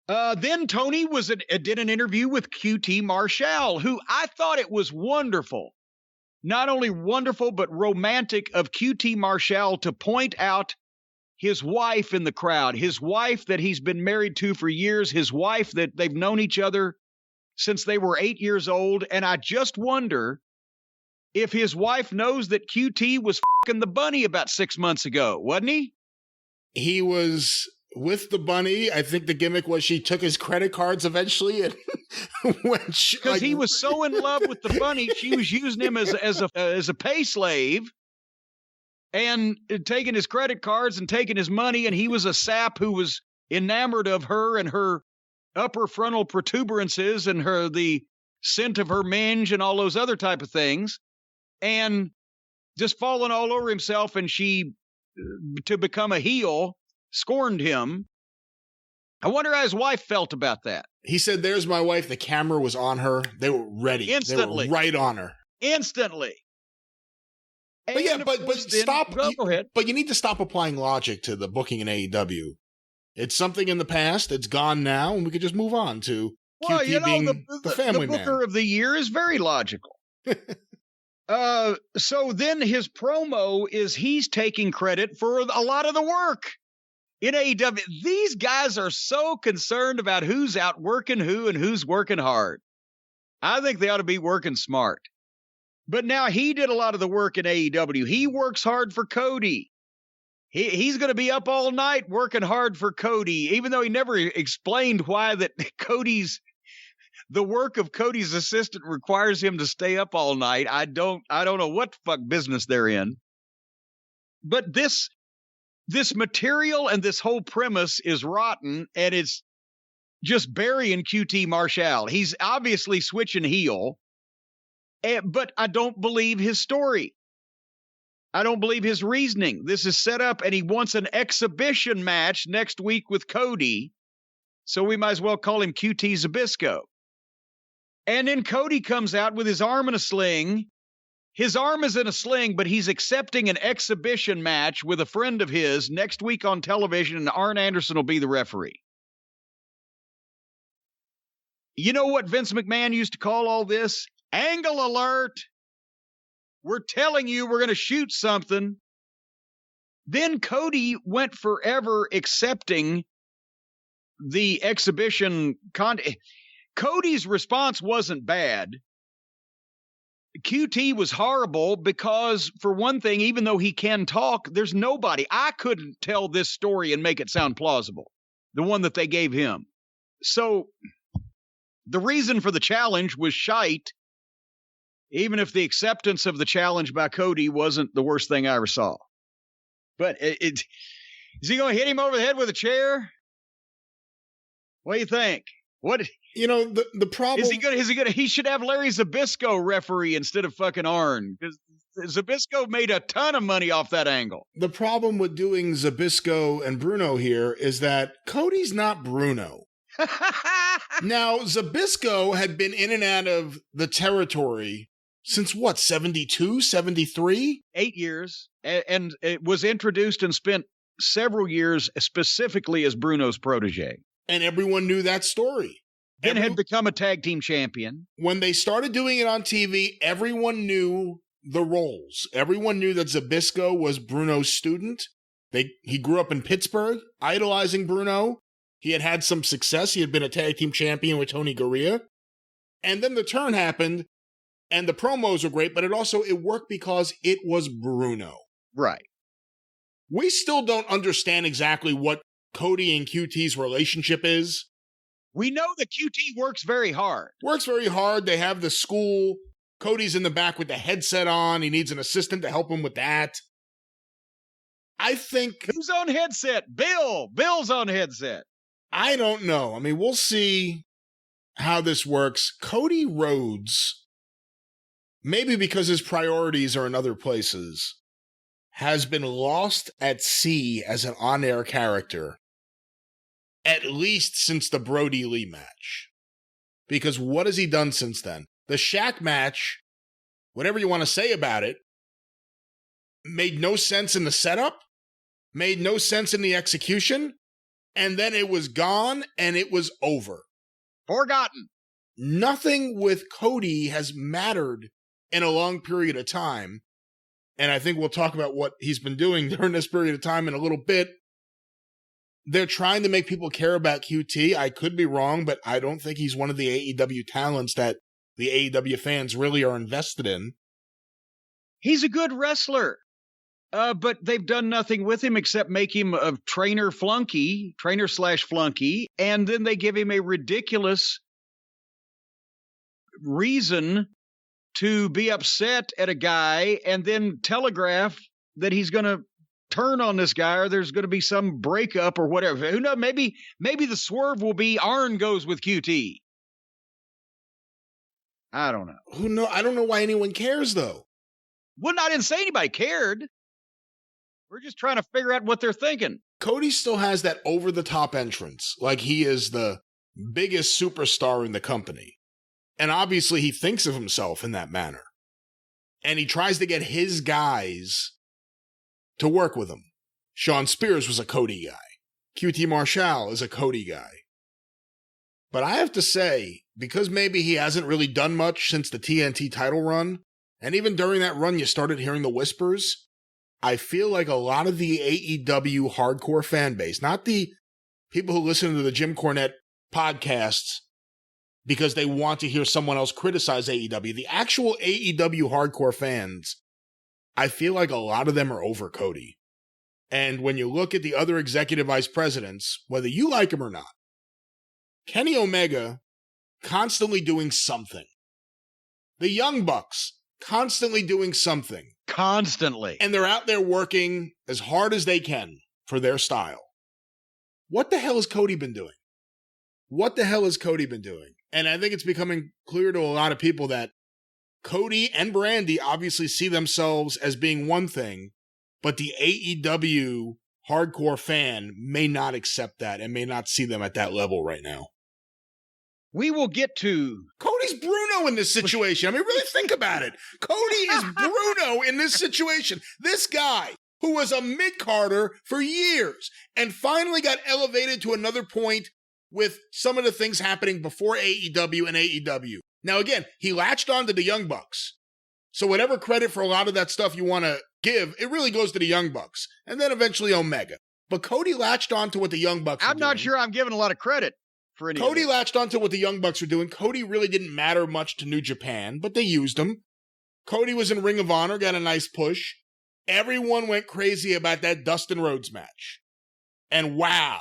Then Tony did an interview with QT Marshall, who I thought it was wonderful. Not only wonderful, but romantic of QT Marshall to point out his wife in the crowd, his wife that he's been married to for years, his wife that they've known each other since they were 8 years old. And I just wonder if his wife knows that QT was fucking the bunny about 6 months ago, wasn't he? He was with the bunny. I think the gimmick was she took his credit cards eventually, and because he was so in love with the bunny, she was using him as a pay slave and taking his credit cards and taking his money. And he was a sap who was enamored of her and her upper frontal protuberances and the scent of her mange and all those other type of things, and just falling all over himself. And she, to become a heel, scorned him. I wonder how his wife felt about that. He said, "There's my wife." The camera was on her. They were ready. Instantly. They were right on her. Instantly. But yeah, but stop. Go ahead. But you need to stop applying logic to the booking in AEW. It's something in the past. It's gone now, and we could just move on to QT being the family man. The Booker of the Year is very logical. So then his promo is he's taking credit for a lot of the work in AEW. These guys are so concerned about who's out working who and who's working hard. I think they ought to be working smart. But now he did a lot of the work in AEW. He works hard for Cody. He's going to be up all night working hard for Cody, even though he never explained why that the work of Cody's assistant requires him to stay up all night. I don't know what the fuck business they're in. But this material and this whole premise is rotten, and it's just burying QT Marshall. He's obviously switching heel, but I don't believe his story. I don't believe his reasoning. This is set up, and he wants an exhibition match next week with Cody, so we might as well call him QT Zbyszko. And then Cody comes out with his arm in a sling. His arm is in a sling, but he's accepting an exhibition match with a friend of his next week on television, and Arn Anderson will be the referee. You know what Vince McMahon used to call all this? Angle alert. We're telling you we're going to shoot something. Then Cody went forever accepting the exhibition. Cody's response wasn't bad. QT was horrible because, for one thing, even though he can talk, there's nobody. I couldn't tell this story and make it sound plausible, the one that they gave him. So the reason for the challenge was shite, even if the acceptance of the challenge by Cody wasn't the worst thing I ever saw. But is he going to hit him over the head with a chair? What do you think? What? You know, the problem... He should have Larry Zbyszko referee instead of fucking Arn, because Zbyszko made a ton of money off that angle. The problem with doing Zbyszko and Bruno here is that Cody's not Bruno. Now, Zbyszko had been in and out of the territory since what, 72, 73? 8 years, and it was introduced and spent several years specifically as Bruno's protege. And everyone knew that story. Then had become a tag team champion. When they started doing it on TV, everyone knew the roles. Everyone knew that Zbyszko was Bruno's student. He grew up in Pittsburgh, idolizing Bruno. He had had some success. He had been a tag team champion with Tony Garea. And then the turn happened, and the promos were great, but it worked because it was Bruno. Right. We still don't understand exactly what Cody and QT's relationship is. We know that QT works very hard. They have the school. Cody's in the back with the headset on. He needs an assistant to help him with that. I think... Who's on headset? Bill. Bill's on headset. I don't know. I mean, we'll see how this works. Cody Rhodes, maybe because his priorities are in other places, has been lost at sea as an on-air character, at least since the Brody Lee match. Because what has he done since then? The Shaq match, whatever you want to say about it, made no sense in the setup, made no sense in the execution, and then it was gone and it was over. Forgotten. Nothing with Cody has mattered in a long period of time. And I think we'll talk about what he's been doing during this period of time in a little bit. They're trying to make people care about QT. I could be wrong, but I don't think he's one of the AEW talents that the AEW fans really are invested in. He's a good wrestler, but they've done nothing with him except make him a trainer/flunky, and then they give him a ridiculous reason to be upset at a guy and then telegraph that he's going to turn on this guy or there's going to be some breakup or whatever. Who knows? Maybe the swerve will be Arn goes with QT. I don't know. I don't know why anyone cares, though. Well, I didn't say anybody cared. We're just trying to figure out what they're thinking. Cody still has that over-the-top entrance, like he is the biggest superstar in the company. And obviously he thinks of himself in that manner. And he tries to get his guys to work with him. Sean Spears was a Cody guy. QT Marshall is a Cody guy. But I have to say, because maybe he hasn't really done much since the TNT title run, and even during that run you started hearing the whispers, I feel like a lot of the AEW hardcore fan base, not the people who listen to the Jim Cornette podcasts because they want to hear someone else criticize AEW, the actual AEW hardcore fans, I feel like a lot of them are over Cody. And when you look at the other executive vice presidents, whether you like him or not, Kenny Omega constantly doing something. The Young Bucks constantly doing something. Constantly. And they're out there working as hard as they can for their style. What the hell has Cody been doing? What the hell has Cody been doing? And I think it's becoming clear to a lot of people that Cody and Brandy obviously see themselves as being one thing, but the AEW hardcore fan may not accept that and may not see them at that level right now. We will get to... Cody's Bruno in this situation. I mean, really think about it. Cody is Bruno in this situation. This guy who was a mid-carder for years and finally got elevated to another point with some of the things happening before AEW and AEW. Now, again, he latched on to the Young Bucks. So whatever credit for a lot of that stuff you want to give, it really goes to the Young Bucks. And then eventually Omega. But Cody latched on to what the Young Bucks I'm not sure I'm giving a lot of credit. Cody latched onto what the Young Bucks were doing. Cody really didn't matter much to New Japan, but they used him. Cody was in Ring of Honor, got a nice push. Everyone went crazy about that Dustin Rhodes match. And wow,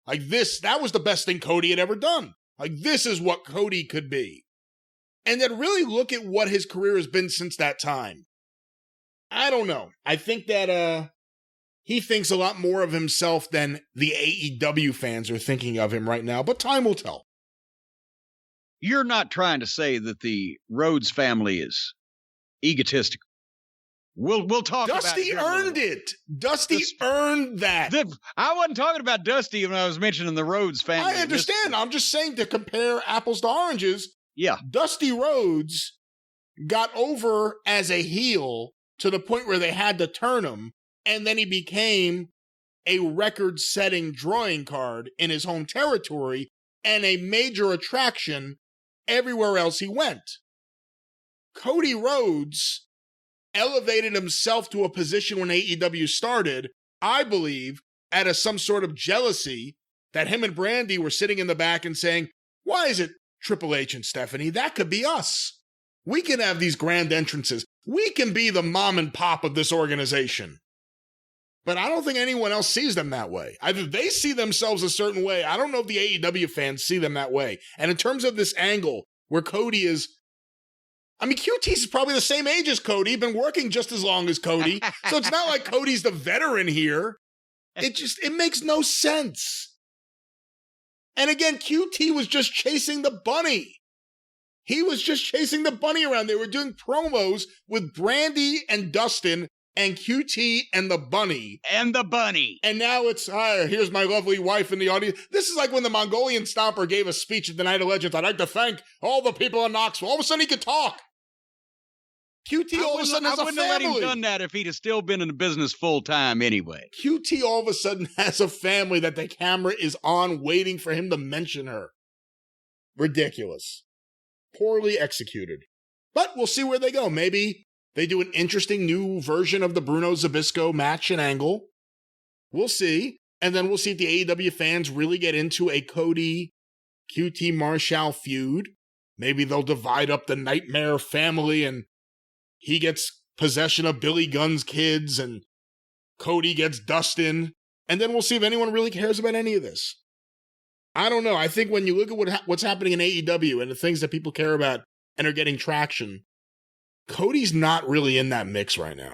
that was the best thing Cody had ever done. This is what Cody could be. And then really look at what his career has been since that time. I don't know. I think that, he thinks a lot more of himself than the AEW fans are thinking of him right now, but time will tell. You're not trying to say that the Rhodes family is egotistical. We'll talk about it. Dusty earned it. Dusty earned that. I wasn't talking about Dusty when I was mentioning the Rhodes family. I understand. I'm just saying to compare apples to oranges. Yeah. Dusty Rhodes got over as a heel to the point where they had to turn him. And then he became a record-setting drawing card in his home territory and a major attraction everywhere else he went. Cody Rhodes elevated himself to a position when AEW started, I believe, out of some sort of jealousy that him and Brandy were sitting in the back and saying, why is it Triple H and Stephanie? That could be us. We can have these grand entrances. We can be the mom and pop of this organization. But I don't think anyone else sees them that way. Either they see themselves a certain way. I don't know if the AEW fans see them that way. And in terms of this angle where Cody is, QT's probably the same age as Cody, been working just as long as Cody. So it's not like Cody's the veteran here. It makes no sense. And again, QT was just chasing the bunny. He was just chasing the bunny around. They were doing promos with Brandy and Dustin and QT and the bunny. And the bunny. And now it's, here's my lovely wife in the audience. This is like when the Mongolian Stomper gave a speech at the Night of Legends. I'd like to thank all the people in Knoxville. All of a sudden he could talk. QT all of a sudden has a I wouldn't have let him family. done that if he'd have still been in the business full time anyway. QT all of a sudden has a family that the camera is on waiting for him to mention her. Ridiculous. Poorly executed. But we'll see where they go. Maybe they do an interesting new version of the Bruno Zbyszko match and angle. We'll see. And then we'll see if the AEW fans really get into a Cody QT Marshall feud. Maybe they'll divide up the Nightmare family and he gets possession of Billy Gunn's kids and Cody gets Dustin. And then we'll see if anyone really cares about any of this. I don't know. I think when you look at what's happening in AEW and the things that people care about and are getting traction, Cody's not really in that mix right now.